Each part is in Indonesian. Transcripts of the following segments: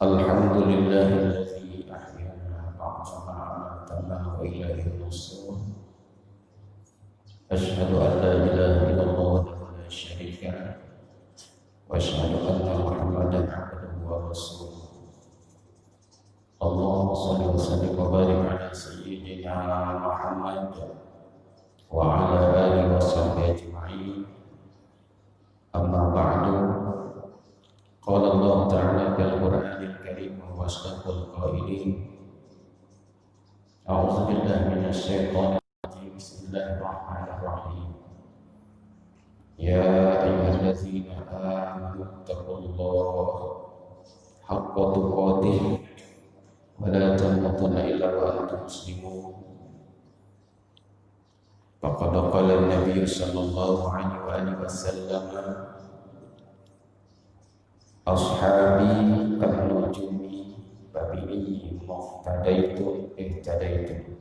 Alhamdulillahilladzi ahyana ba'dama amatana wa ilaihi nusyur. Asyhadu an la ilaha illallah wahdahu la syarika lah wa asyhadu anna Muhammadan abduhu wa rasuluh. Allahumma shalli wa sallim wa barik ala sayyidina Muhammad wa ala alihi wa sahbihi ajma'in. Amma ba'du. Qala Allah Ta'ala fil Qur'anil Karim wa asdaqul qailin. A'udzu billahi minasy syaithanir rajim. Bismillahirrahmanirrahim. Ya ayyuhalladzina amanu taqullaha haqqa tuqatih wa la tamutunna illa wa antum muslimun. Faqad qala an-nabiy sallallahu alaihi wasallam, ashabi kan-nujumi fabi'ihim muhtadaitu ihtadaitu.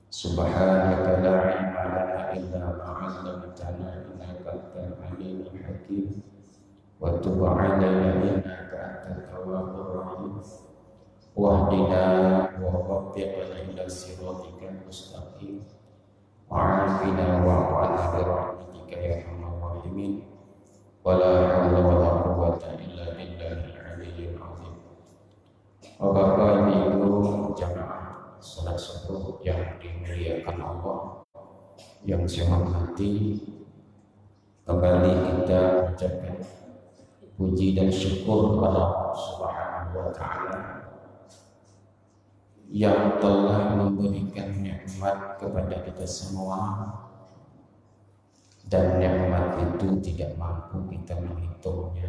Subhanaka la ilma lana illa ma 'allamtana innaka antal alimul hakim wa tub 'alaina innaka antat tawwabur rahim wahdina wa waffiqna ila siratikal mustaqim wa 'afina wa'fu 'anna bi rahmatika ya arhamar rahimin. Wala haula wala quwwata illa billahil aliyyil azim. Bapak Ibu jamaah salat subuh yang dimuliakan Allah, yang saya hormati, kembali kita mengucapkan puji dan syukur kepada Allah Subhanahu wa taala yang telah memberikan nikmat kepada kita semua. Dan nikmat itu tidak mampu kita menghitungnya,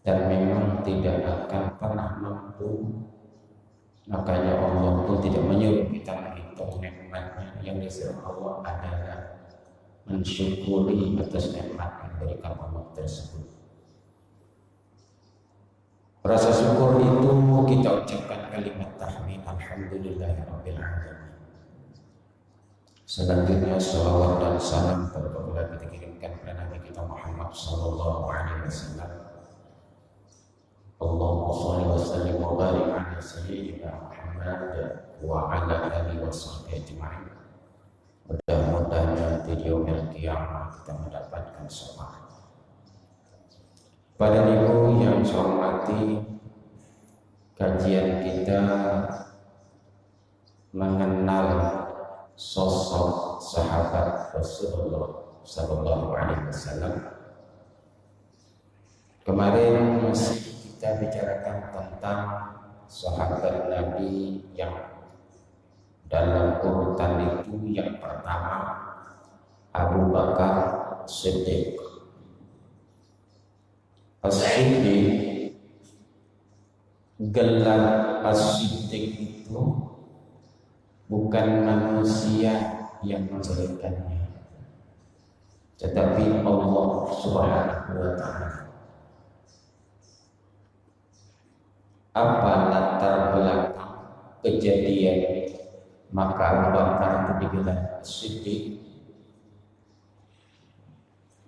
dan memang tidak akan pernah mampu. Makanya Allah pun tidak menyuruh kita menghitung nikmatnya. Yang disuruh Allah adalah mensyukuri atas nikmat yang diberikan Allah tersebut. Rasa syukur itu kita ucapkan kalimat tahmid, alhamdulillahirabbil alamin. Selanjutnya salawat dan salam telah kita kirimkan kepada Nabi kita Muhammad sallallahu alaihi wasallam. Allahumma shalli wa sallim wa barik ala sayyidina Muhammad wa ala alihi wa sahbihi ajma'in. Mudah-mudahan nanti di yaumil qiyamah kita mendapatkan syafaat. Pada Ibu yang saya hormati, kajian kita mengenal sosok sahabat Rasulullah Sallallahu Alaihi Wasallam. Kemarin masih kita bicarakan tentang sahabat Nabi yang dalam urutan itu yang pertama Abu Bakar Siddiq. As-Siddiq, gelar As-Siddiq itu bukan manusia yang memberikannya, tetapi Allah Subhanahu wa ta'ala. Apa latar belakang kejadian maka Abu Bakar itu digelar Siddiq?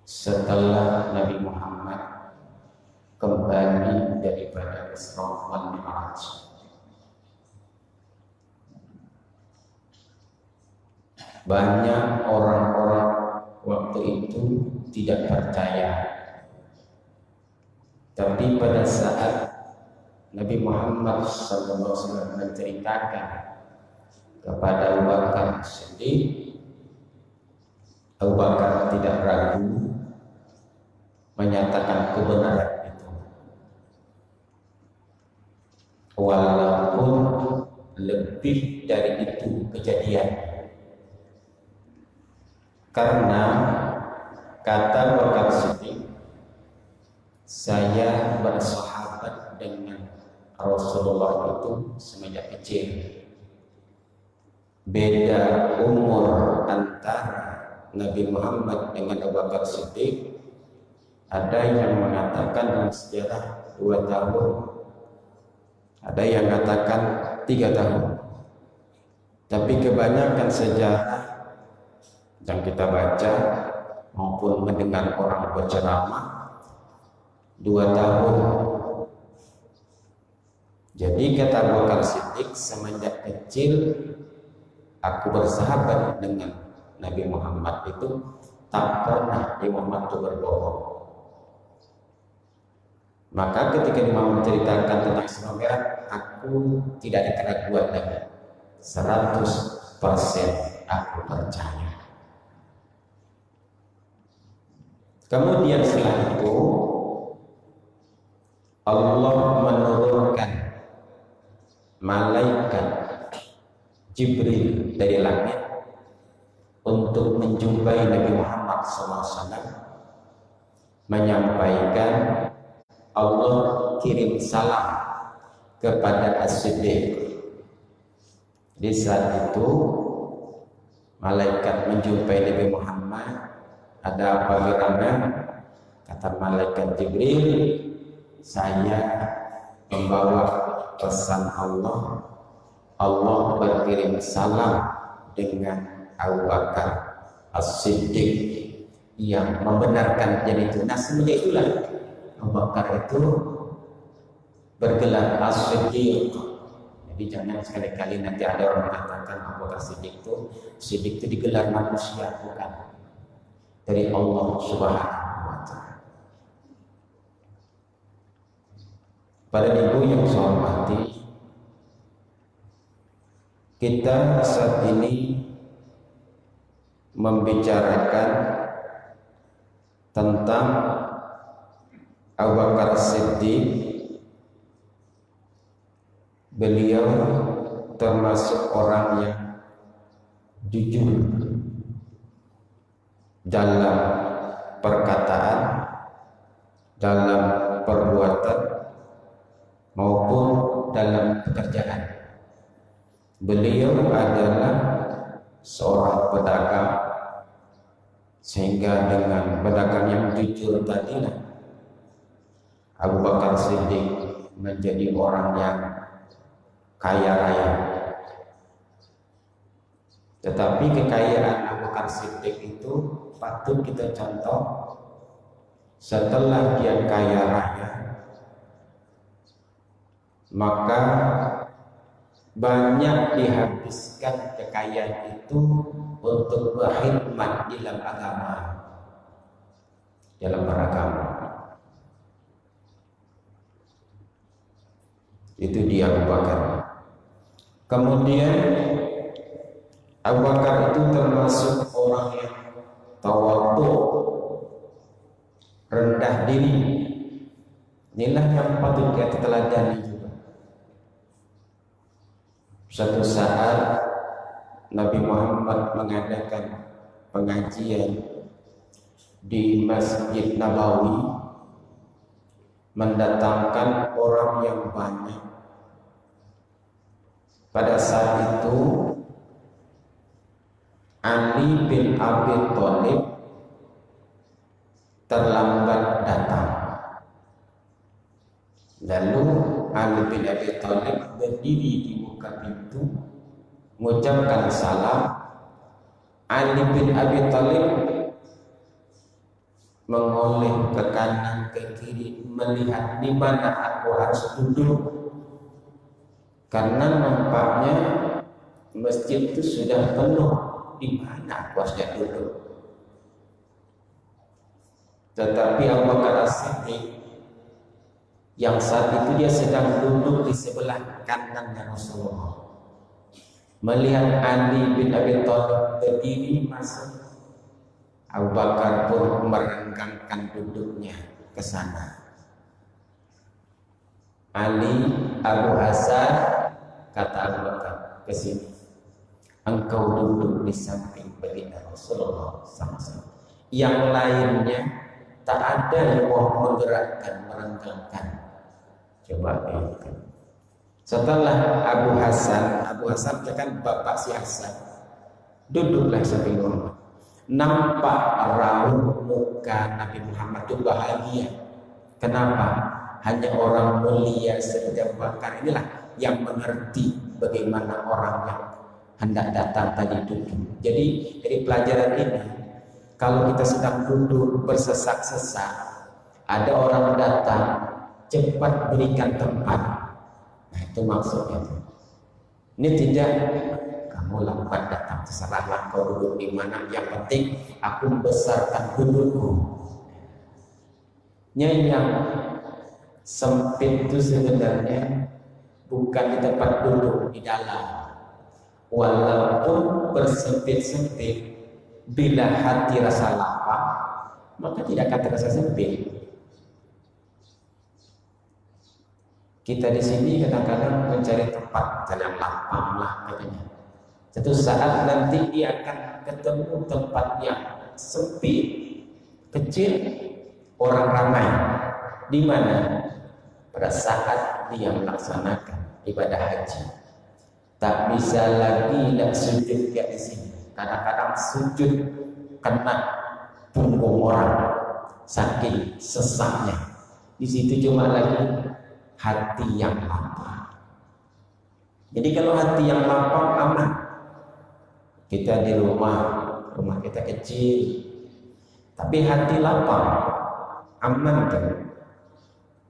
Setelah Nabi Muhammad kembali daripada Isra wal Mi'raj, banyak orang-orang waktu itu tidak percaya. Tapi pada saat Nabi Muhammad SAW menceritakan kepada Abu Bakar Siddiq, Abu Bakar tidak ragu menyatakan kebenaran itu, walaupun lebih dari itu kejadian. Karena kata Bakar Siddiq, saya bersahabat dengan Rasulullah itu semenjak kecil. Beda umur antara Nabi Muhammad dengan Abu Bakar Siddiq, ada yang mengatakan dalam sejarah 2 tahun, ada yang mengatakan 3 tahun. Tapi kebanyakan sejarah yang kita baca maupun mendengar orang berceramah 2 tahun Jadi kata Abu Bakar Siddiq, semenjak kecil aku bersahabat dengan Nabi Muhammad itu tak pernah Nabi Muhammad itu berbohong. Maka ketika Imam menceritakan tentang Isra Mi'raj, aku tidak ada keraguan lagi. 100% aku percaya. Kemudian setelah itu Allah menurunkan malaikat Jibril dari langit untuk menjumpai Nabi Muhammad SAW, menyampaikan Allah kirim salam kepada As-Siddiq. Di saat itu malaikat menjumpai Nabi Muhammad, ada apa gerangan? Kata malaikat Jibril, saya membawa pesan Allah. Allah berkirim salam dengan Abu Bakar As-Siddiq yang membenarkan jadi itu. Nah, semenjak itulah Abu Bakar itu bergelar As-Siddiq. Jadi jangan sekali-kali nanti ada orang mengatakan Abu Bakar Siddiq itu digelar manusia, bukan, dari Allah Subhanahu wa Ta'ala. Pada ibu yang saya hormati, kita saat ini membicarakan tentang Abu Bakar Siddiq. Beliau termasuk orang yang jujur dalam perkataan, dalam perbuatan, maupun dalam pekerjaan. Beliau adalah seorang pedagang, sehingga dengan pedagang yang jujur tadilah Abu Bakar Siddiq menjadi orang yang kaya raya. Tetapi kekayaan Abu Bakar Siddiq itu patut kita contoh. Setelah dia kaya raya, maka banyak dihabiskan kekayaan itu untuk berkhidmat dalam agama, dalam beragama. Itu dia Abu Bakar. Kemudian Abu Bakar itu termasuk orang yang tawadhu, rendah diri. Inilah yang patut kita teladani juga. Suatu saat Nabi Muhammad mengadakan pengajian di Masjid Nabawi, mendatangkan orang yang banyak. Pada saat itu Ali bin Abi Thalib terlambat datang. Lalu Ali bin Abi Thalib berdiri di muka pintu, mengucapkan salam. Ali bin Abi Thalib mengoleh ke kanan ke kiri, melihat di mana aku harus duduk, karena nampaknya masjid itu sudah penuh. Di mana aku harus duduk? Tetapi Abu Bakar As-Siddiq yang saat itu dia sedang duduk di sebelah kanannya Rasulullah, melihat Ali bin Abi Thalib berdiri masuk, Abu Bakar pun merenggangkan duduknya ke sana. Ali, Abu Hasan, kata Abu Bakar, ke sini. Engkau duduk di samping baginda Rasulullah sama-sama. Yang lainnya tak ada yang mau menggerakkan, merenggangkan. Coba bayangkan. Setelah Abu Hasan kan bapak si Hasan, duduklah samping Muhammad. Nampak raut muka Nabi Muhammad itu bahagia. Kenapa? Hanya orang mulia seperti Abu Bakar inilah yang mengerti bagaimana orang yang hendak datang tadi duduk. Jadi dari pelajaran ini, kalau kita sedang duduk bersesak-sesak, ada orang datang, cepat berikan tempat. Nah, itu maksudnya. Ini tidak kamu lambat datang, terserahlah kau duduk di mana. Yang penting aku besarkan dudukku. Yang sempit itu sebenarnya bukan di tempat duduk di dalam. Walaupun bersempit-sempit, bila hati rasa lapang, maka tidak akan terasa sempit. Kita di sini kadang-kadang mencari tempat yang lapang lah katanya. Satu saat nanti dia akan ketemu tempat yang sempit, kecil, orang ramai. Di mana? Pada saat dia melaksanakan ibadah haji. Tak bisa lagi nak sujud kayak di sini. Kadang-kadang sujud kena punggung orang, saking sesaknya. Di situ cuma lagi hati yang lapang. Jadi kalau hati yang lapang aman. Kita di rumah kita kecil, tapi hati lapang, aman kan?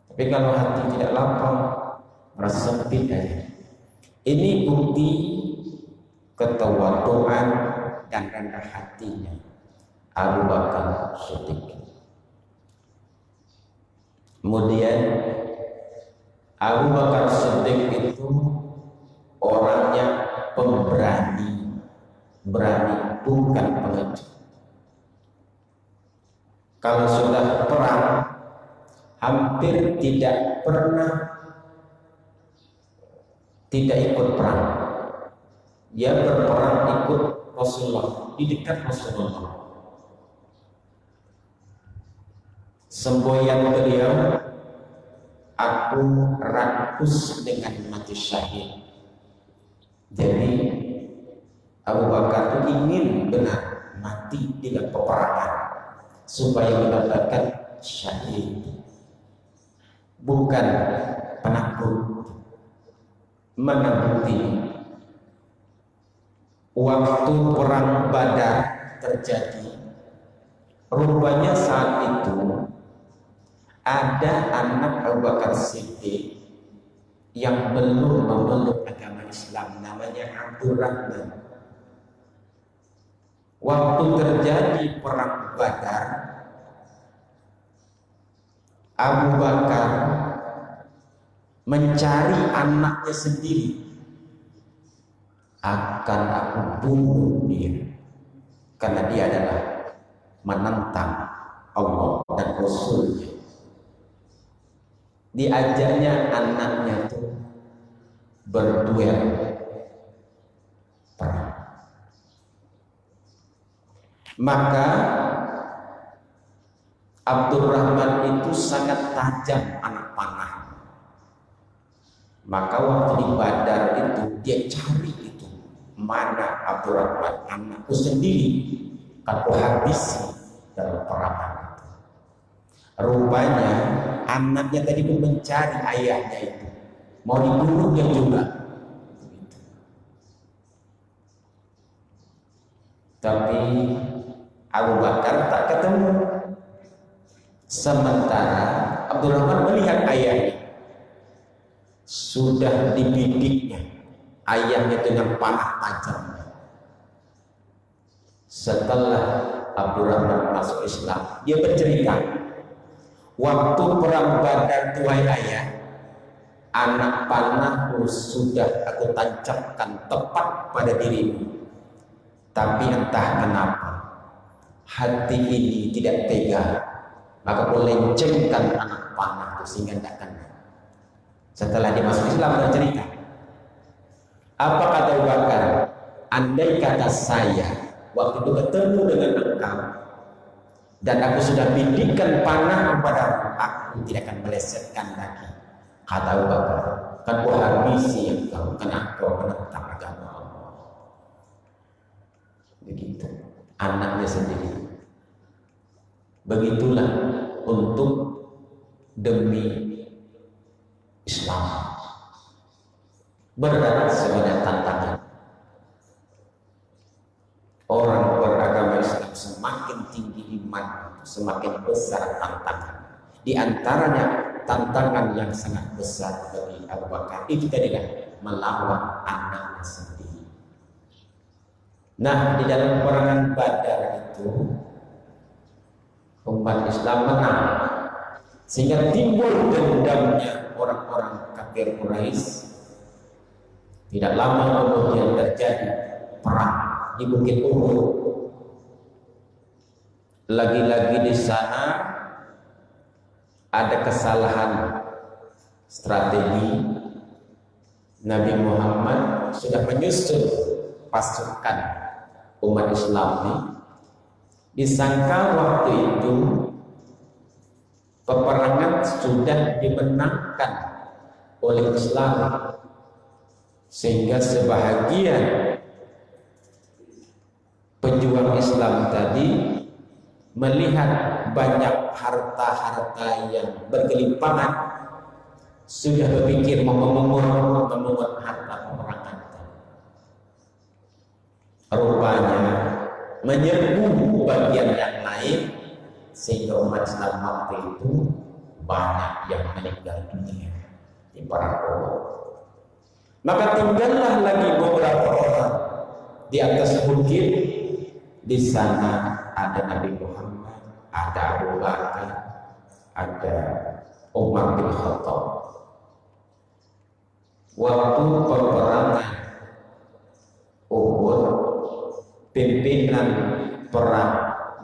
Tapi kalau hati tidak lapang, merasa sempit aja. Ini bukti ketawaduan dan rendah hatinya Abu Bakar Siddiq. Kemudian Abu Bakar Siddiq itu orangnya pemberani, berani bukan pengecut. Kalau sudah perang, hampir tidak pernah tidak ikut perang. Dia berperang ikut Rasulullah, di dekat Rasulullah. Semboyan beliau, aku rakus dengan mati syahid. Jadi Abu Bakar itu ingin benar mati dengan peperangan supaya mendapatkan syahid, bukan penakut. Mana bukti? Waktu perang Badar terjadi, rupanya saat itu ada anak Abu Bakar Siddiq yang belum memeluk agama Islam, namanya Abdurrahman. Waktu terjadi perang Badar, Abu Bakar mencari anaknya sendiri. Akan aku bunuh dia, karena dia adalah menentang Allah dan Rasulnya. Diajaknya anaknya itu berduel perang. Maka Abdurrahman itu sangat tajam anak panah. Maka waktu di Badar itu dia cari itu, mana Abdurrahman, anakku sendiri, aku habisi dalam perangan itu. Rupanya anaknya tadi pun mencari ayahnya itu, mau dibunuhnya juga. Tapi Abu Bakar tak ketemu. Sementara Abdurrahman melihat ayahnya sudah dibidiknya, ayahnya dengan panah tajam. Setelah Abdurrahman masuk Islam, dia bercerita, waktu perang Badar, tuhai ayah, anak panahku sudah aku tancapkan tepat pada dirimu. Tapi entah kenapa hati ini tidak tega, maka aku lencengkan anak panah sehingga tidak kena. Setelah dia masuk Islam bercerita, apa kata Abu Bakar? Andai kata saya waktu itu ketemu dengan engkau dan aku sudah bidikkan panah kepada aku tidak akan melesetkan lagi. Kata Abu Bakar, kan ku habisi engkau, karena engkau menentang agama Allah. Begitu anaknya sendiri. Begitulah untuk demi Islam. Berat sebenarnya tantangan. Orang beragama Islam semakin tinggi iman, semakin besar tantangan. Di antaranya tantangan yang sangat besar bagi Abu Bakar. Itu tadilah melawan anaknya sendiri. Nah, di dalam peperangan Badar itu umat Islam menang, sehingga timbul dendamnya orang-orang kafir Quraisy. Tidak lama kemudian terjadi perang di Bukit Uhud. Lagi-lagi di sana ada kesalahan strategi. Nabi Muhammad sudah menyusun pasukan umat Islam ini. Disangka waktu itu peperangan sudah dimenangkan oleh Islam, sehingga sebahagian pejuang Islam tadi melihat banyak harta-harta yang bergelimpangan, sudah berpikir memungut harta peperangan. Rupanya menyerbu bagian yang lain, sehingga umat Islam waktu itu banyak yang meninggal dunia di perang Uhud. Maka tinggallah lagi beberapa orang di atas bukit. Di sana ada Nabi Muhammad, ada Abu Bakar, ada Umar bin Khattab. Waktu peperangan Uhud, pimpinan perang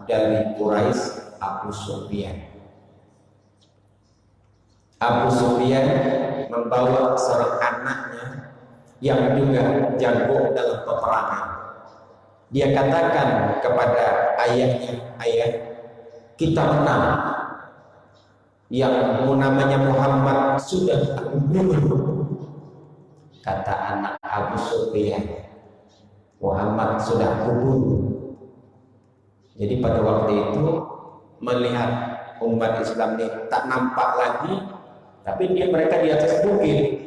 dari Quraisy Abu Sufyan. Abu Sufyan membawa seorang anaknya yang juga jago dalam peperangan. Dia katakan kepada ayahnya, "Ayah, kita menang. Yang namanya Muhammad sudah aku bunuh." Kata anak Abu Sufyan, "Muhammad sudah aku bunuh." Jadi pada waktu itu melihat umat Islam ini tak nampak lagi, tapi mereka di atas bukit.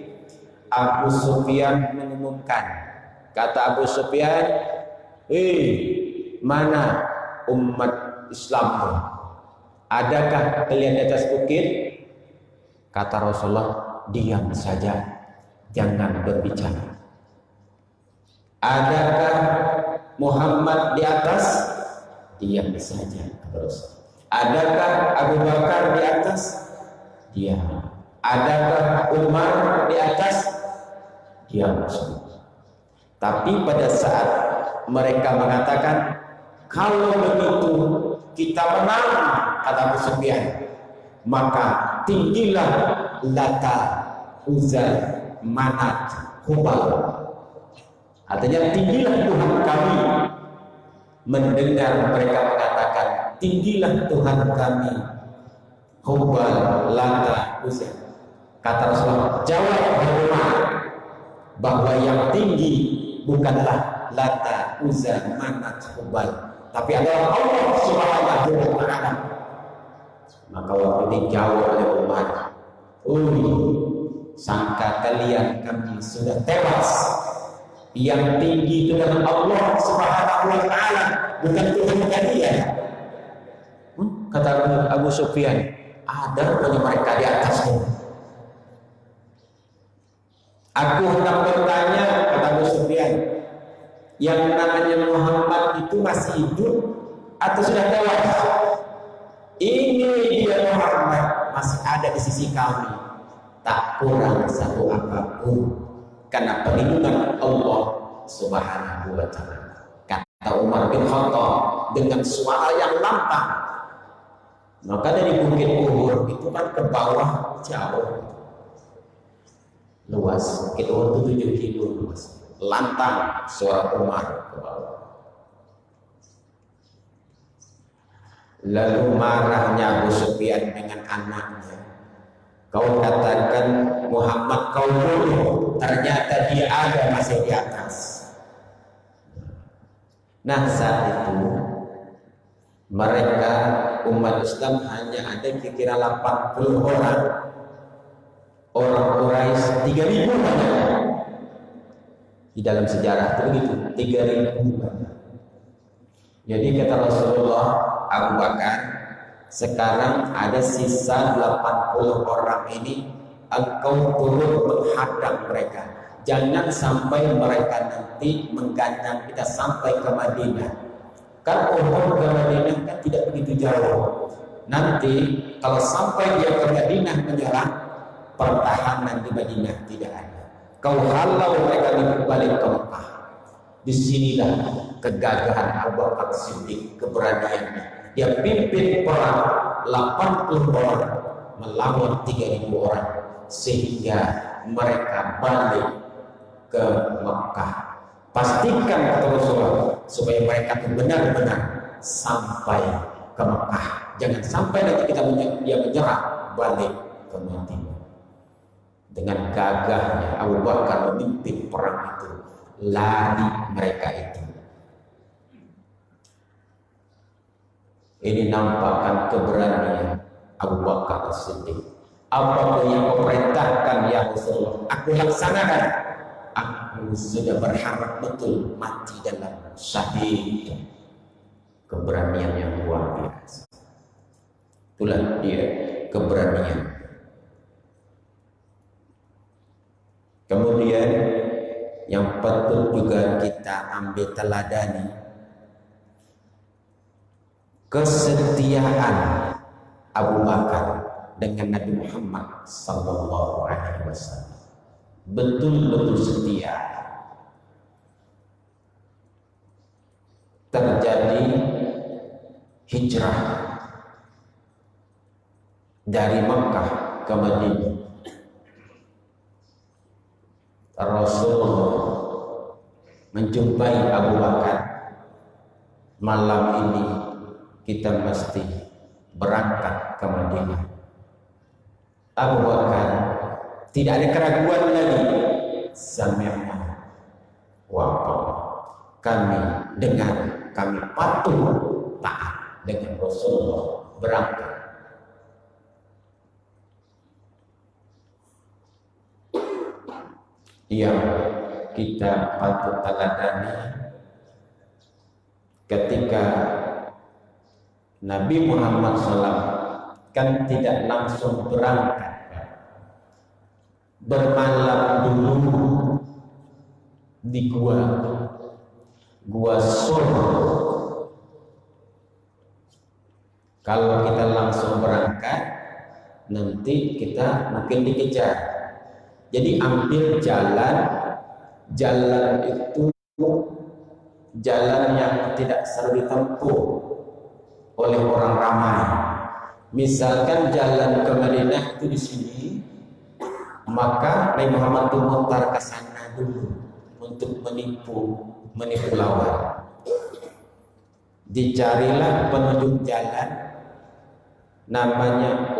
Abu Sufyan mengumumkan, kata Abu Sufyan, mana umat Islam? Adakah kalian di atas bukit? Kata Rasulullah, diam saja, jangan berbicara. Adakah Muhammad di atas? Diam saja, kata Rasulullah. Adakah Abu Bakar di atas? Diam. Adakah Umar di atas? Diam semua. Tapi pada saat mereka mengatakan, kalau begitu kita menang, kata Abu Sufyan, maka tinggilah Lata, Uzza, Manat, Hubal. Artinya tinggilah Tuhan kami. Mendengar mereka mengatakan, tinggilah Tuhan kami, Hubal, Lata, Uzza. Kata Rasulullah, jawab Umar bahwa yang tinggi bukanlah Lata, Uzza, Manat, Hubal, tapi adalah Allah Subhanahu wa ta'ala. Maka waktu dijawab oleh Umar, sangka kalian kami sudah tewas. Yang tinggi itu adalah Allah Subhanahu wa ta'ala, bukan Tuhan kalian. Kata Abu Sufyan, ada rupanya mereka di atasmu. Aku hendak bertanya, kata Abu Sufyan, yang namanya Muhammad itu masih hidup atau sudah tewas? Ini dia Muhammad, masih ada di sisi kami, tak kurang satu apapun, karena perlindungan Allah Subhanahu wa ta'ala. Kata Umar bin Khattab dengan suara yang lantang. Maka dari Bukit Uhud itu kan ke bawah jauh, luas. Bukit Uhud itu 7 kilo luas. Lantang suara Umar ke bawah. Lalu marahnya Abu Sufyan dengan anaknya. Kau katakan Muhammad kau bunuh, ternyata dia ada masih di atas. Nah, saat itu mereka umat Islam hanya ada kira-kira 80 orang. Orang Quraisy 3.000 banyak. Di dalam sejarah itu begitu, 3.000 banyak. Jadi kata Rasulullah, Abu Bakar, Sekarang ada sisa 80 orang ini, engkau turut menghadang mereka. Jangan sampai mereka nanti menggandang kita sampai ke Madinah. Kan Uhud ke Madinah kan tidak begitu jauh. Nanti kalau sampai dia ke Madinah menyerang, pertahanan di Madinah tidak ada. Kau halau mereka di balik ke Mekah. Disinilah kegagahan Abu Bakar Siddiq, keberaniannya. Dia pimpin perang 80 orang melawan 3.000 orang sehingga mereka balik ke Mekah. Pastikan kata Rasulullah supaya mereka benar-benar sampai ke Mekah. Jangan sampai nanti dia menyerah balik ke Madinah. Dengan gagahnya Abu Bakar memimpin perang itu, lari mereka itu. Ini nampakkan keberanian Abu Bakar As-Siddiq. Apa yang kau perintahkan ya Rasulullah, aku laksanakan. Aku sudah berharap betul mati dalam syahid. Keberanian yang luar biasa. Itulah dia keberanian. Kemudian yang patut juga kita ambil teladani, kesetiaan Abu Bakar dengan Nabi Muhammad sallallahu alaihi wasallam. Betul-betul setia. Terjadi hijrah dari Makkah ke Madinah. Rasulullah menjumpai Abu Bakar, malam ini kita mesti berangkat ke Madinah. Abu Bakar tidak ada keraguan lagi. Sami'na wa ata'na. Kami dengar, kami patuh taat dengan Rasulullah berangkat. Yang kita patut teladani ketika Nabi Muhammad SAW kan tidak langsung berangkat, bermalam dulu di gua Sur. Kalau kita langsung berangkat, nanti kita mungkin dikejar. Jadi ambil jalan itu jalan yang tidak selalu ditempuh oleh orang ramai. Misalkan jalan ke Madinah itu di sini, maka Nabi Muhammad itu mutar ke sana dulu untuk menipu lawan. Dicarilah penunjuk jalan, namanya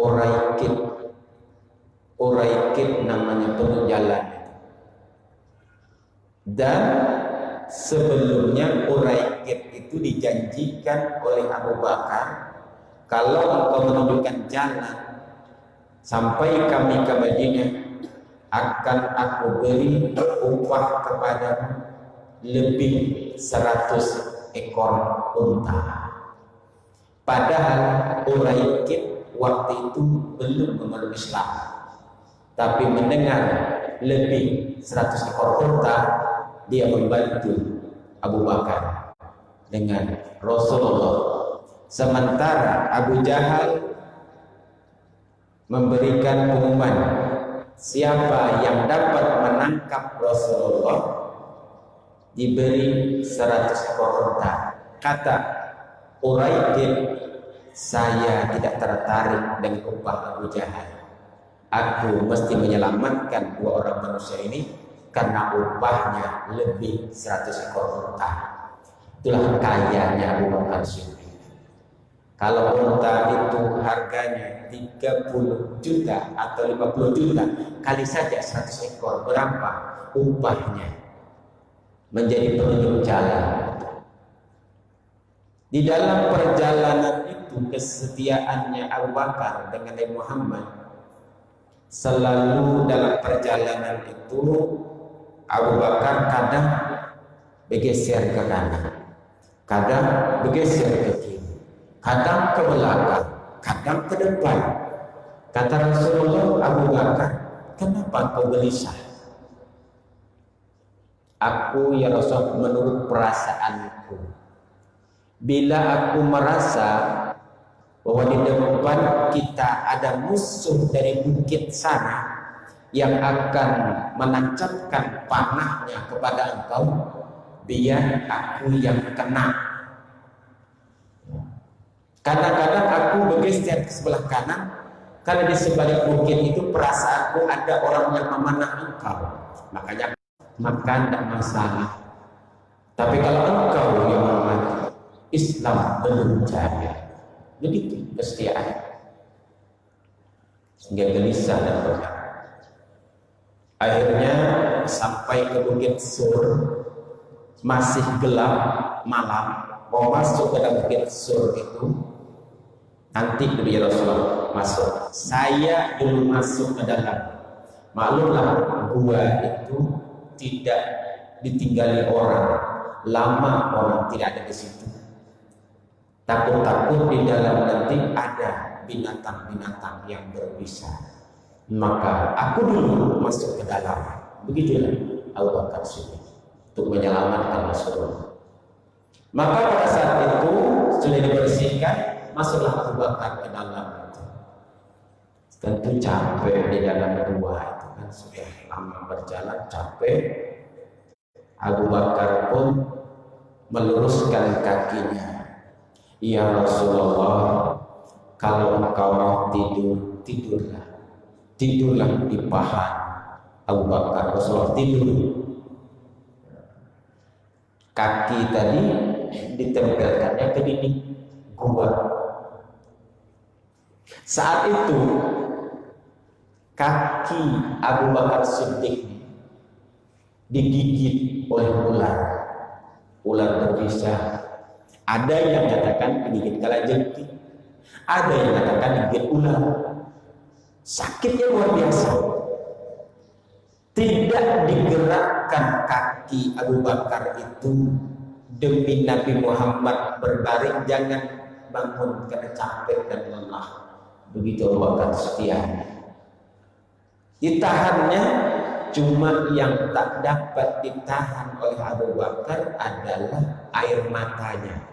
Uraikid namanya penunjuk jalan. Dan sebelumnya Uraikid itu dijanjikan oleh Abu Bakar, kalau engkau menunjukkan jalan sampai kami ke Madinah, akan aku beri upah kepadamu lebih 100 ekor unta. Padahal Uraikid waktu itu belum memeluk Islam, tapi mendengar lebih 100 ekor unta, dia membantu Abu Bakar dengan Rasulullah. Sementara Abu Jahal memberikan pengumuman, siapa yang dapat menangkap Rasulullah diberi 100 ekor unta. Kata Uraikid, saya tidak tertarik dengan upah Abu Jahal. Aku mesti menyelamatkan 2 orang manusia ini karena upahnya lebih 100 ekor unta. Itulah kayanya Abu Bakar Siddiq. Kalau unta itu harganya 30 juta atau 50 juta, kali saja 100 ekor, berapa upahnya? Menjadi penunjuk jalan. Di dalam perjalanan itu, kesetiaannya Abu Bakar dengan Nabi Muhammad, selalu dalam perjalanan itu Abu Bakar kadang bergeser ke kanan, kadang bergeser ke kiri, kadang ke belakang, kadang ke depan. Kata Rasulullah, Abu Bakar, kenapa kau gelisah? Aku ya Rasul, menurut perasaanku, bila aku merasa bahwa di depan kita ada musuh dari bukit sana yang akan menancapkan panahnya kepada engkau, biar aku yang kena. Kadang-kadang aku bergeser ke sebelah kanan, karena di sebalik bukit itu perasaanku ada orang yang memanah engkau, makanya maka tidak masalah. Tapi kalau engkau yang mati, Islam belum jaya. Begitu kesetiaan. Sehingga gelisah dan berat. Akhirnya sampai ke Bukit Sur, masih gelap malam, mau masuk ke dalam Bukit Sur itu, nanti dulu ya Rasulullah masuk. Saya dulu masuk ke dalam. Maklumlah gua itu tidak ditinggali orang, lama orang tidak ada di situ. Takut-takut di dalam nanti ada binatang-binatang yang berbisa. Maka aku dulu masuk ke dalam. Begitulah Abu Bakar Siddiq untuk menyelamatkan Rasulullah. Maka pada saat itu sudah dibersihkan, masuklah Abu Bakar ke dalam. Tentu capek di dalam gua itu kan, sudah lama berjalan capek. Abu Bakar pun meluruskan kakinya. Ya Rasulullah, kalau engkau mau tidur, tidurlah di paha. Abu Bakar, Rasulullah tidur. Kaki tadi ditempelkannya ke dinding gua. Saat itu kaki Abu Bakar Siddiq digigit oleh ular berbisa. Ada yang katakan digigit kalajengking, ada yang katakan digigit ular. Sakitnya luar biasa. Tidak digerakkan kaki Abu Bakar itu demi Nabi Muhammad berbaring, jangan bangun karena capek dan lelah. Begitu Abu Bakar setia. Ditahannya, cuma yang tak dapat ditahan oleh Abu Bakar adalah air matanya.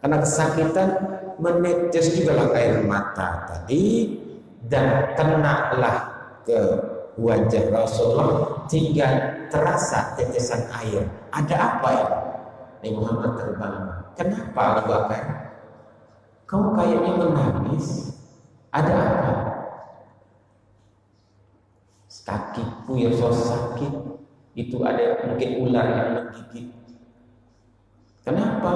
Karena kesakitan menetes di dalam air mata tadi dan kenalah ke wajah Rasulullah hingga terasa tetesan air. Ada apa ya? Nabi Muhammad terbangun. Kenapa Abu Bakar? Kau kayaknya menangis. Ada apa? Kakiku yang so sakit, itu ada mungkin ular yang menggigit. Kenapa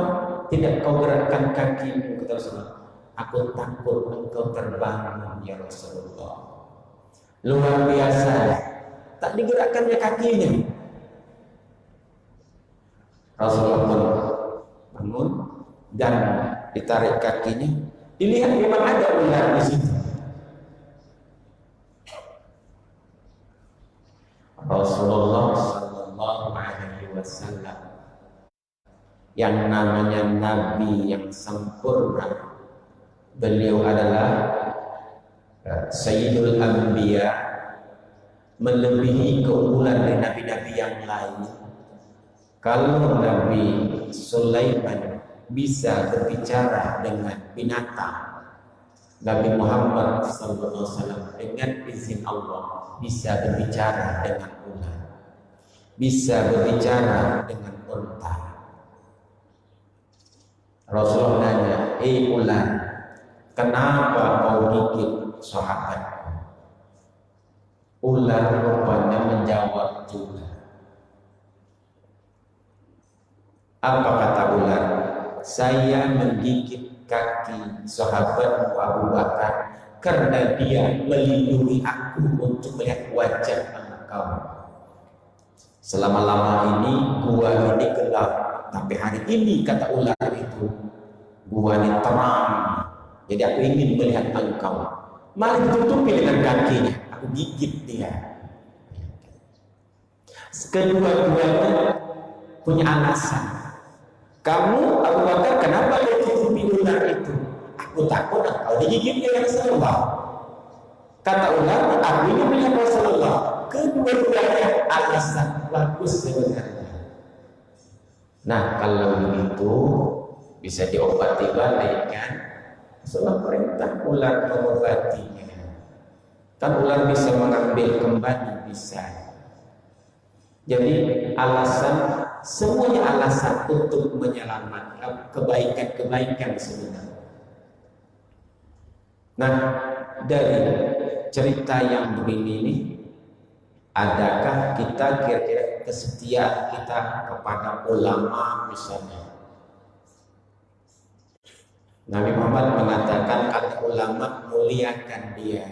tidak kau gerakkan kakimu? Kata Rasulullah, aku takut engkau terbangun ya Rasulullah. Luar biasa, tak digerakkannya kakinya. Rasulullah pun bangun dan ditarik kakinya. Dilihat memang ada ular di situ. Rasulullah Sallallahu Alaihi Wasallam yang namanya Nabi yang sempurna, beliau adalah Sayyidul Anbiya, melebihi keunggulan dari nabi-nabi yang lain. Kalau Nabi Sulaiman bisa berbicara dengan binatang, Nabi Muhammad SAW dengan izin Allah bisa berbicara dengan ular, bisa berbicara dengan unta. Rasulullah nanya, ular, kenapa kau gigit sahabatku? Ular rupanya menjawab juga. Apa kata ular? Saya menggigit kaki sahabatmu Abu Bakar karena dia melindungi aku untuk melihat wajah engkau. Selama-lama ini gua ini gelap, tapi hari ini kata ular itu gua ini terang. Jadi aku ingin melihat engkau. Malah ditutupi dengan kakinya, aku gigit dia. Kedua-duanya punya alasan. Kamu Abu Bakar kenapa dia tutupi ular itu? Aku takut engkau digigit oleh Rasulullah. Kata ulama, aku ini melihat Rasulullah. Kedua-duanya alasan bagus sebenarnya. Nah, kalau begitu bisa diobati balik kan? Rasulullah perintah ular mengobatinya. Kan ular bisa mengambil kembali, bisa. Jadi alasan, semuanya alasan untuk menyelamatkan kebaikan-kebaikan sebenarnya. Nah, dari cerita yang begini ini, adakah kita kira-kira kesetiaan kita kepada ulama misalnya? Nabi Muhammad mengatakan kata ulama muliakan dia.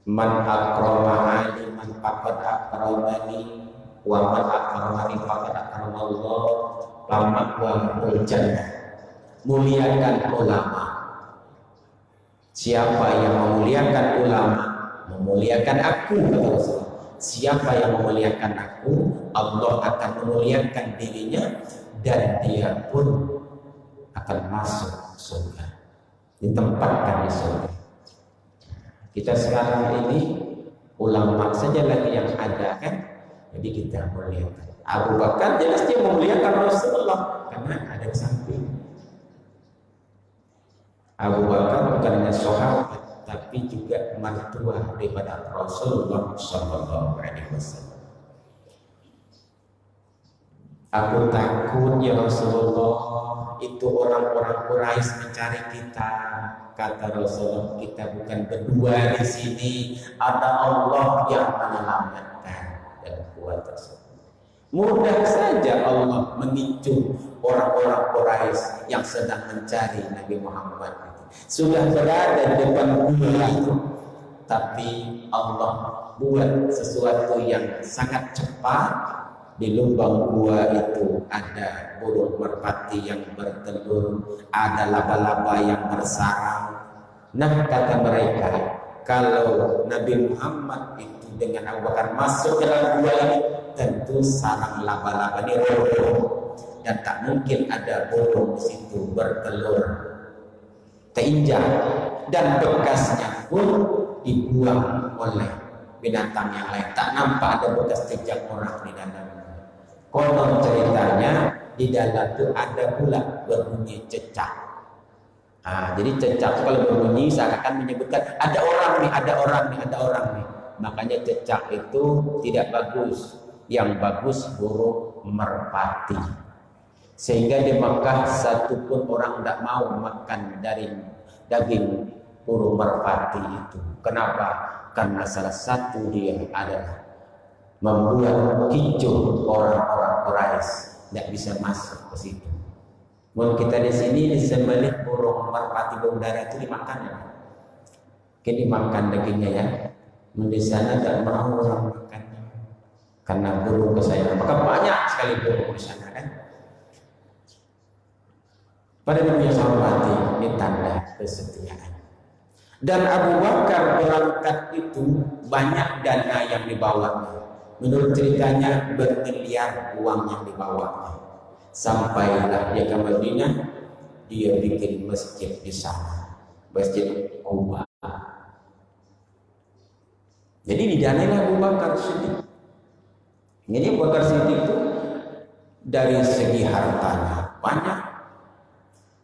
Man akrama aliman faqad akramani wa man akramani faqad akramallah lama wa jannah. Muliakan ulama. Siapa yang memuliakan ulama, memuliakan aku, kata Rasulullah. Siapa yang memuliakan aku, Allah akan memuliakan dirinya dan dia pun akan masuk surga, ditempatkan di surga. Kita sekarang ini ulama saja lagi yang ada kan, jadi kita muliakan. Abu Bakar jelas dia memuliakan Rasulullah karena ada di samping. Abu Bakar bukan hanya sahabat tapi juga mertua daripada Rasulullah Sallallahu Alaihi Wasallam. Aku takut ya Rasulullah, itu orang-orang Quraisy mencari kita. Kata Rasulullah, kita bukan berdua di sini, ada Allah yang menyelamatkan dan kuat tersebut. Mudah saja Allah memicu orang-orang Quraisy yang sedang mencari Nabi Muhammad. Sudah berada di depan gua itu, tapi Allah buat sesuatu yang sangat cepat. Di lubang gua itu ada burung merpati yang bertelur, ada laba-laba yang bersarang. Nah, kata mereka, kalau Nabi Muhammad itu dengan Abu Bakar masuk ke dalam gua ini, tentu sarang laba-laba ini roboh dan tak mungkin ada burung di situ bertelur, terinjak, dan bekasnya pun dibuang oleh binatang yang lain. Tak nampak ada bekas jejak orang di dalam. Konon ceritanya di dalam itu ada pula berbunyi cecak. Jadi cecak kalau berbunyi seakan menyebutkan ada orang nih, ada orang nih, ada orang nih. Makanya cecak itu tidak bagus. Yang bagus burung merpati. Sehingga di Makkah satu pun orang tidak mau makan dari daging burung merpati itu. Kenapa? Karena salah satu dia adalah membuat kicau orang-orang Quraisy, tidak bisa masuk ke situ. Mun kita di sini disembelih burung merpati burung dara itu dimakan ya. Kita dimakan dagingnya ya. Di sana tidak mau orang makan karena burung kesayangan. Maka banyak sekali burung di sana kan. Pada dunia hormati ini tanda kesetiaan. Dan Abu Bakar berangkat itu banyak dana yang dibawanya. Menurut ceritanya bermiliar uang yang dibawanya. Sampailah dia ke Madinah, dia bikin masjid di sana, Masjid Quba. Jadi didanai Abu Bakar Siddiq. Ini Abu Bakar Siddiq itu dari segi hartanya banyak,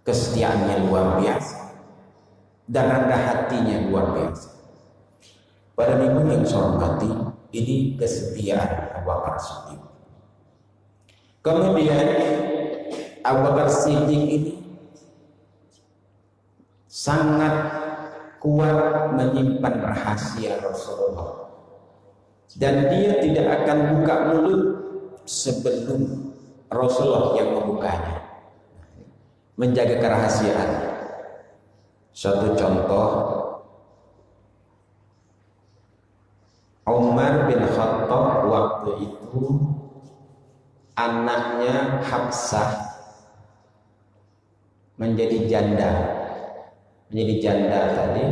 kesetiaannya luar biasa, dan rendah hatinya luar biasa. Pada minggu yang saya hormati, ini kesetiaan Abu Bakar Siddiq. Kemudian Abu Bakar Siddiq ini sangat kuat menyimpan rahasia Rasulullah, dan dia tidak akan buka mulut sebelum Rasulullah yang membukanya. Menjaga kerahasiaan. Satu contoh, Umar bin Khattab waktu itu anaknya Hafsah menjadi janda. Menjadi janda tadi.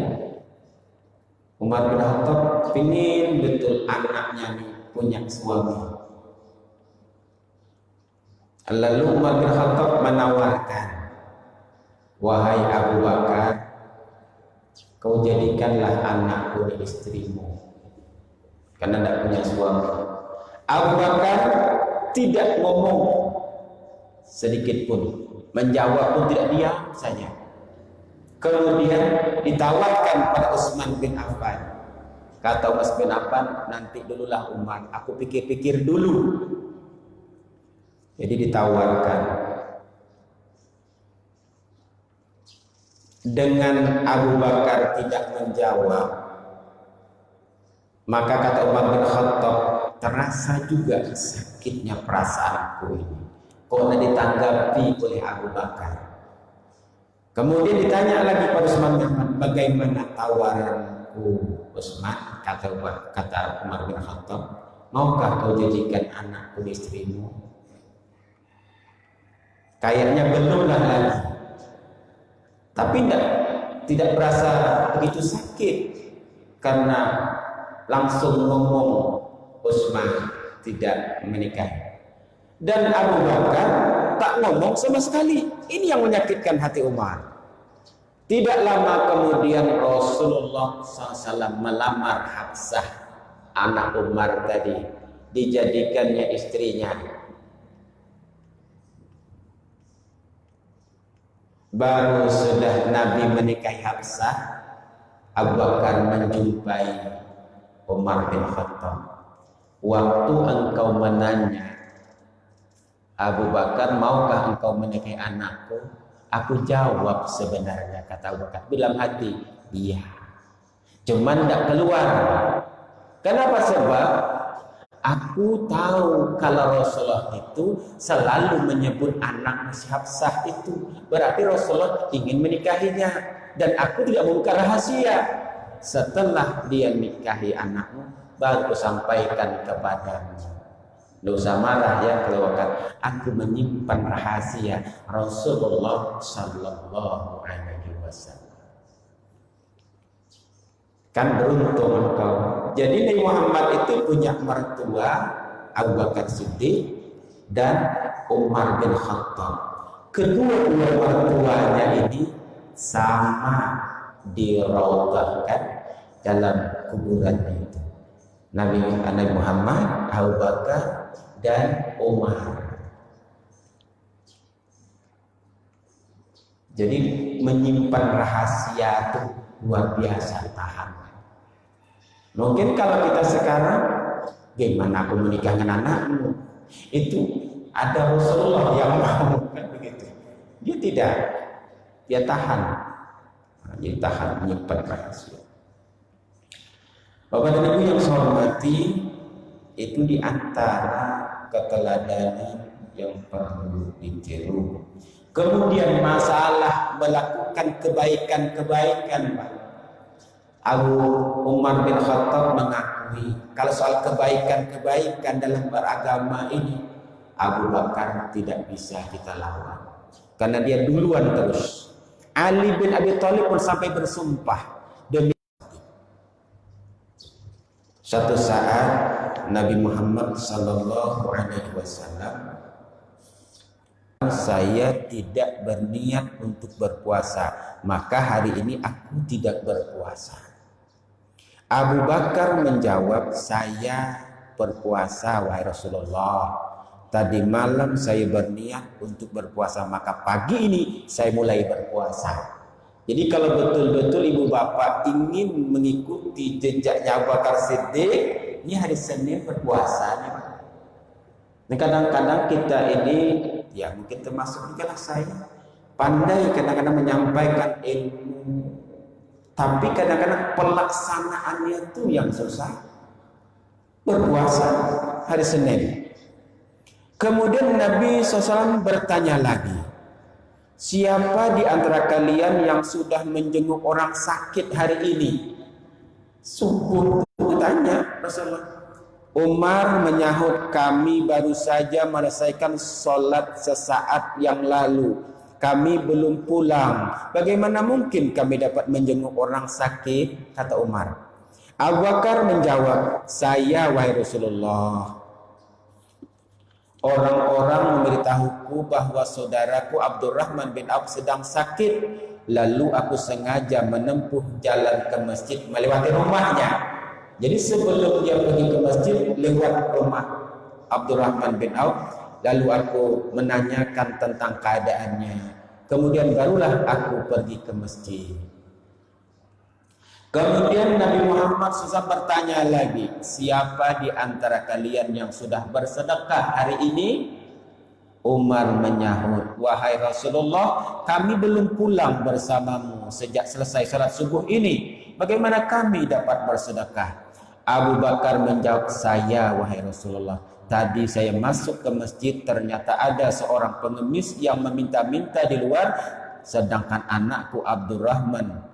Umar bin Khattab ingin betul anaknya punya suami. Lalu Umar bin Khattab menawarkan, wahai Abu Bakar, kau jadikanlah anakku di istrimu, karena tidak punya suami. Abu Bakar tidak ngomong sedikit pun, menjawab pun tidak, diam saja. Kemudian ditawarkan pada Utsman bin Affan. Kata Utsman bin Affan, nanti dululah Umar, aku pikir-pikir dulu. Jadi ditawarkan. Dengan Abu Bakar tidak menjawab, maka kata Umar bin Khattab, terasa juga sakitnya perasaanku ini karena ditanggapi oleh Abu Bakar. Kemudian ditanya lagi pada Utsman bin Affan, bagaimana tawaranku Utsman? Kata Umar bin Khattab, maukah kau jadikan anakku istrimu? Kayaknya belumlah lagi, tapi tidak berasa begitu sakit karena langsung ngomong Utsman tidak menikahi. Dan Abu Bakar tak ngomong sama sekali. Ini yang menyakitkan hati Umar. Tidak lama kemudian Rasulullah SAW melamar Hafsah, anak Umar tadi, dijadikannya istrinya. Baru sudah Nabi menikahi Hafsah, Abu Bakar menjumpai Umar bin Khattab. Waktu engkau menanya, Abu Bakar, maukah engkau menikahi anakku? Aku jawab sebenarnya, kata Abu Bakar, dalam hati, iya. Cuman tidak keluar. Kenapa? Sebab aku tahu kalau Rasulullah itu selalu menyebut anak Hafsah itu. Berarti Rasulullah ingin menikahinya. Dan aku tidak membuka rahasia. Setelah dia nikahi anakmu, baru sampaikan kepadamu. Tidak usah marah ya kalau aku menyimpan rahasia Rasulullah Sallallahu Alaihi Wasallam. Kan beruntung engkau. Jadi Nabi Muhammad itu punya mertua Abu Bakar Siddiq dan Umar bin Khattab. Kedua-dua mertuanya ini sama diraudahkan dalam kuburannya itu. Nabi Muhammad, Abu Bakar dan Umar. Jadi menyimpan rahasia itu luar biasa tahan. Mungkin kalau kita sekarang, gimana aku menikah dengan anakmu? Itu ada Rasulullah yang mau, kan begitu. Dia tidak, dia tahan. Dia tahan menyimpan rahasia. Bapak dan Ibu yang saya hormati, itu di antara keteladanan yang perlu ditiru. Kemudian masalah melakukan kebaikan-kebaikan, Pak. Umar bin Khattab mengakui kalau soal kebaikan-kebaikan dalam beragama ini, Abu Bakar tidak bisa kita lawan karena dia duluan terus. Ali bin Abi Thalib pun sampai bersumpah demi satu saat Nabi Muhammad Sallallahu Alaihi Wasallam, saya tidak berniat untuk berpuasa, maka hari ini aku tidak berpuasa. Abu Bakar menjawab, saya berpuasa wahai Rasulullah. Tadi malam saya berniat untuk berpuasa, maka pagi ini saya mulai berpuasa. Jadi kalau betul-betul ibu bapak ingin mengikuti jejaknya Abu Bakar Siddiq, ini hari Senin berpuasa. Nah, kadang-kadang kita ini, ya mungkin termasuk juga lah saya, pandai kadang-kadang menyampaikan ilmu, tapi kadang-kadang pelaksanaannya itu yang susah. Berpuasa hari Senin. Kemudian Nabi SAW bertanya lagi, siapa di antara kalian yang sudah menjenguk orang sakit hari ini? Subuh tanya Rasulullah. Umar menyahut, kami baru saja menyelesaikan sholat sesaat yang lalu. Kami belum pulang. Bagaimana mungkin kami dapat menjenguk orang sakit? Kata Umar. Abu Bakar menjawab, saya wahai Rasulullah, orang-orang memberitahuku bahwa saudaraku Abdurrahman bin Auf sedang sakit, lalu aku sengaja menempuh jalan ke masjid melewati rumahnya. Jadi sebelum dia pergi ke masjid, lewat rumah Abdurrahman bin Auf, lalu aku menanyakan tentang keadaannya. Kemudian barulah aku pergi ke masjid. Kemudian Nabi Muhammad SAW bertanya lagi, siapa di antara kalian yang sudah bersedekah hari ini? Umar menyahut, wahai Rasulullah, kami belum pulang bersamamu sejak selesai salat subuh ini. Bagaimana kami dapat bersedekah? Abu Bakar menjawab, saya wahai Rasulullah, tadi saya masuk ke masjid, ternyata ada seorang pengemis yang meminta-minta di luar, sedangkan anakku Abdurrahman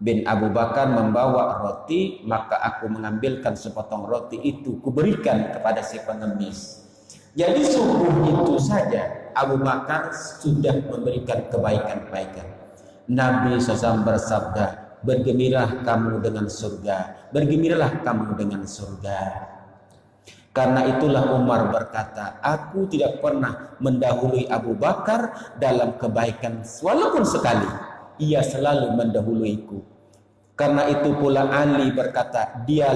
bin Abu Bakar membawa roti, maka aku mengambilkan sepotong roti itu, kuberikan kepada si pengemis. Jadi sungguh itu saja Abu Bakar sudah memberikan kebaikan-kebaikan. Nabi SAW bersabda, bergembiralah kamu dengan surga, bergembiralah kamu dengan surga. Karena itulah Umar berkata, aku tidak pernah mendahului Abu Bakar dalam kebaikan walaupun sekali. Ia selalu mendahuluiku. Karena itu pula Ali berkata, dia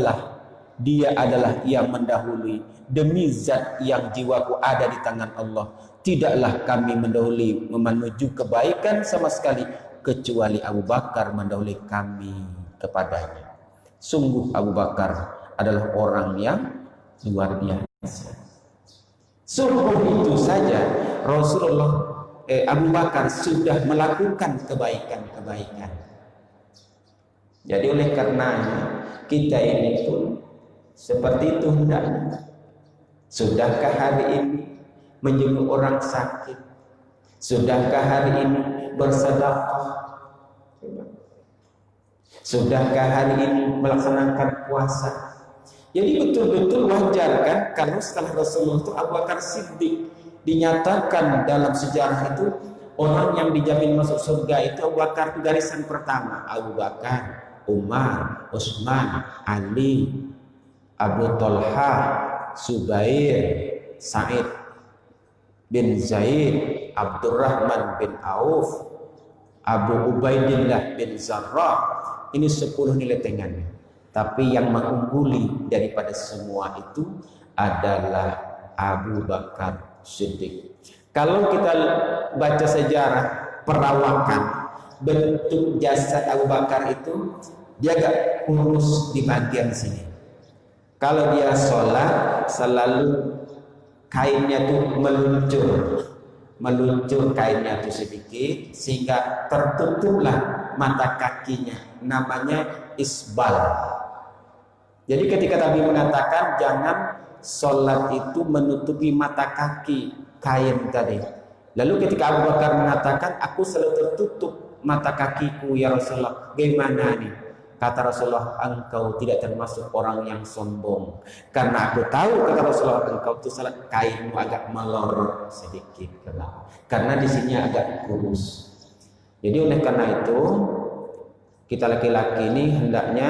adalah yang mendahului. Demi zat yang jiwaku ada di tangan Allah, tidaklah kami mendahului menuju kebaikan sama sekali, kecuali Abu Bakar mendahului kami kepadanya. Sungguh Abu Bakar adalah orang yang luar biasa. Sungguh itu saja Abu Bakar sudah melakukan kebaikan-kebaikan. Jadi oleh karenanya kita ini pun seperti itu hendaknya. Sudahkah hari ini menjenguk orang sakit? Sudahkah hari ini bersedekah? Sudahkah hari ini melaksanakan puasa? Jadi betul-betul wajar kan, karena setelah Rasulullah itu Abu Bakar Siddiq dinyatakan dalam sejarah itu orang yang dijamin masuk surga itu Abu Bakar itu garisan pertama. Abu Bakar, Umar, Utsman, Ali, Abu Talha, Subair, Sa'id bin Zaid, Abdurrahman bin Auf, Abu Ubaidillah bin Zarrah. Ini 10 nilai tengannya. Tapi yang mengungguli daripada semua itu adalah Abu Bakar Siddiq. Kalau kita baca sejarah perawakan bentuk jasad Abu Bakar itu, dia agak kurus di bagian sini. Kalau dia sholat selalu kainnya tuh meluncur kainnya tuh sedikit sehingga tertutuplah mata kakinya, namanya isbal. Jadi ketika Nabi mengatakan jangan sholat itu menutupi mata kaki kain tadi, lalu ketika Abu Bakar mengatakan aku selalu tertutup mata kakiku ya Rasulullah, bagaimana nih? Kata Rasulullah, engkau tidak termasuk orang yang sombong. Karena aku tahu, kata Rasulullah, engkau itu salah, kainmu agak melorot sedikit. Karena di sini agak kurus. Jadi oleh karena itu, kita laki-laki ini hendaknya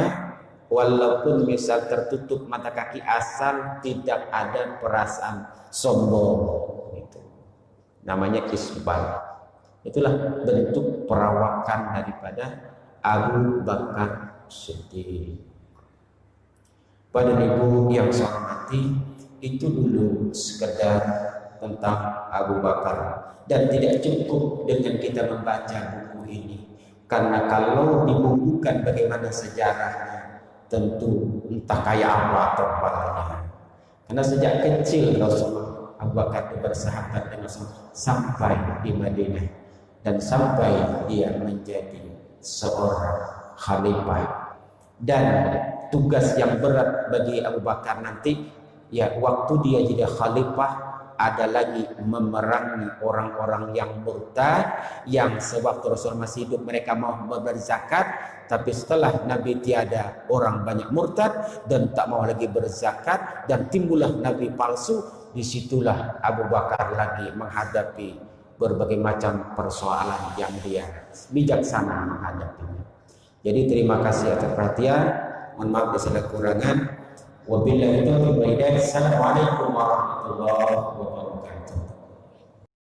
walaupun misal tertutup mata kaki asal tidak ada perasaan sombong. Gitu. Namanya isbal. Itulah bentuk perawakan daripada Abu Bakar Siddiq. Pada ibu yang saya hormati, itu dulu sekedar tentang Abu Bakar, dan tidak cukup dengan kita membaca buku ini, karena kalau dibukukan bagaimana sejarahnya, tentu entah kayak apa terpalanya. Karena sejak kecil Rasulullah Abu Bakar bersahabat dengan Rasulullah sampai di Madinah dan sampai dia menjadi seorang khalifah. Dan tugas yang berat bagi Abu Bakar nanti, ya waktu dia jadi khalifah, ada lagi memerangi orang-orang yang murtad, yang sewaktu Rasul masih hidup mereka mau berzakat, tapi setelah Nabi tiada orang banyak murtad dan tak mau lagi berzakat, dan timbullah Nabi palsu. Disitulah Abu Bakar lagi menghadapi berbagai macam persoalan yang dia bijaksana menghadapinya. Jadi terima kasih atas perhatian. Mohon maaf jika ada kekurangan. Wabillahi taufiq wal hidayah. Assalamualaikum warahmatullahi wabarakatuh.